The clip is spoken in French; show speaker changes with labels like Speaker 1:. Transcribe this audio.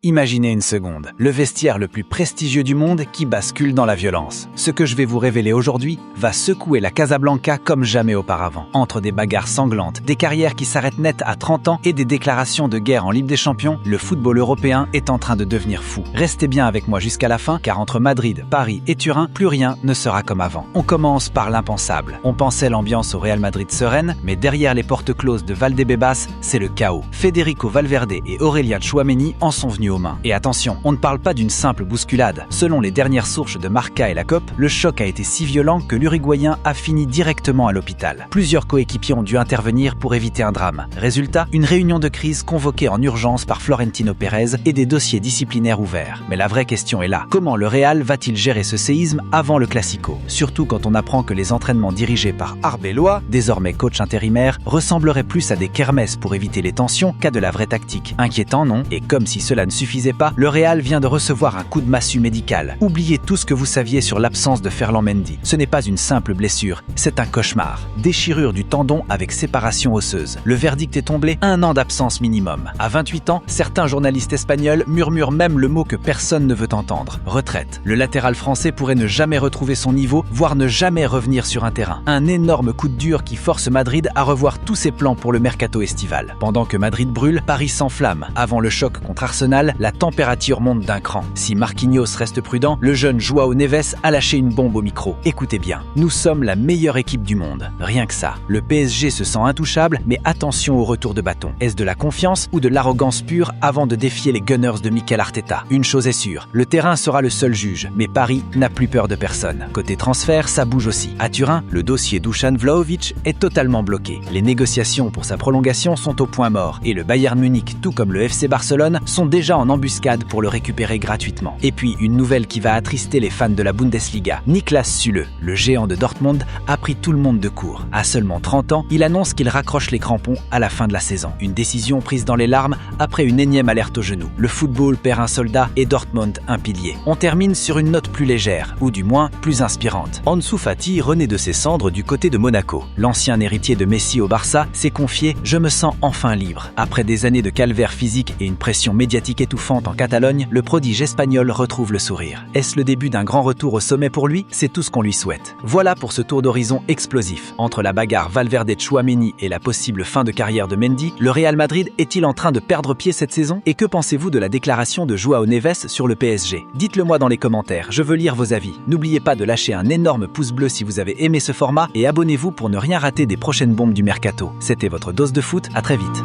Speaker 1: Imaginez une seconde, le vestiaire le plus prestigieux du monde qui bascule dans la violence. Ce que je vais vous révéler aujourd'hui va secouer la Casablanca comme jamais auparavant. Entre des bagarres sanglantes, des carrières qui s'arrêtent net à 30 ans et des déclarations de guerre en Ligue des Champions, le football européen est en train de devenir fou. Restez bien avec moi jusqu'à la fin, car entre Madrid, Paris et Turin, plus rien ne sera comme avant. On commence par l'impensable. On pensait l'ambiance au Real Madrid sereine, mais derrière les portes closes de Valdebebas, c'est le chaos. Federico Valverde et Aurélien Tchouaméni en sont venus aux mains. Et attention, on ne parle pas d'une simple bousculade. Selon les dernières sources de Marca et la COP, le choc a été si violent que l'Uruguayen a fini directement à l'hôpital. Plusieurs coéquipiers ont dû intervenir pour éviter un drame. Résultat, une réunion de crise convoquée en urgence par Florentino Pérez et des dossiers disciplinaires ouverts. Mais la vraie question est là. Comment le Real va-t-il gérer ce séisme avant le Classico? Surtout quand on apprend que les entraînements dirigés par Arbeloa, désormais coach intérimaire, ressembleraient plus à des kermesses pour éviter les tensions qu'à de la vraie tactique. Inquiétant, non? Et comme si cela ne suffisait pas, le Real vient de recevoir un coup de massue médical. Oubliez tout ce que vous saviez sur l'absence de Ferland Mendy. Ce n'est pas une simple blessure, c'est un cauchemar. Déchirure du tendon avec séparation osseuse. Le verdict est tombé, 1 an d'absence minimum. À 28 ans, certains journalistes espagnols murmurent même le mot que personne ne veut entendre. Retraite. Le latéral français pourrait ne jamais retrouver son niveau, voire ne jamais revenir sur un terrain. Un énorme coup de dur qui force Madrid à revoir tous ses plans pour le mercato estival. Pendant que Madrid brûle, Paris s'enflamme. Avant le choc contre Arsenal, la température monte d'un cran. Si Marquinhos reste prudent, le jeune Joao Neves a lâché une bombe au micro. Écoutez bien, nous sommes la meilleure équipe du monde. Rien que ça. Le PSG se sent intouchable, mais attention au retour de bâton. Est-ce de la confiance ou de l'arrogance pure avant de défier les Gunners de Mikel Arteta? Une chose est sûre, le terrain sera le seul juge, mais Paris n'a plus peur de personne. Côté transfert, ça bouge aussi. À Turin, le dossier Dusan Vlahovic est totalement bloqué. Les négociations pour sa prolongation sont au point mort, et le Bayern Munich, tout comme le FC Barcelone, sont déjà en embuscade pour le récupérer gratuitement. Et puis, une nouvelle qui va attrister les fans de la Bundesliga. Niklas Süle, le géant de Dortmund, a pris tout le monde de court. À seulement 30 ans, il annonce qu'il raccroche les crampons à la fin de la saison. Une décision prise dans les larmes après une énième alerte au genou. Le football perd un soldat et Dortmund un pilier. On termine sur une note plus légère, ou du moins plus inspirante. Ansu Fati renaît de ses cendres du côté de Monaco. L'ancien héritier de Messi au Barça s'est confié « Je me sens enfin libre ». Après des années de calvaire physique et une pression médiatique étouffante en Catalogne, le prodige espagnol retrouve le sourire. Est-ce le début d'un grand retour au sommet pour lui? C'est tout ce qu'on lui souhaite. Voilà pour ce tour d'horizon explosif. Entre la bagarre Valverde-Tchouaméni et la possible fin de carrière de Mendy, le Real Madrid est-il en train de perdre pied cette saison? Et que pensez-vous de la déclaration de Joao Neves sur le PSG? Dites-le moi dans les commentaires, je veux lire vos avis. N'oubliez pas de lâcher un énorme pouce bleu si vous avez aimé ce format et abonnez-vous pour ne rien rater des prochaines bombes du mercato. C'était votre dose de foot, à très vite.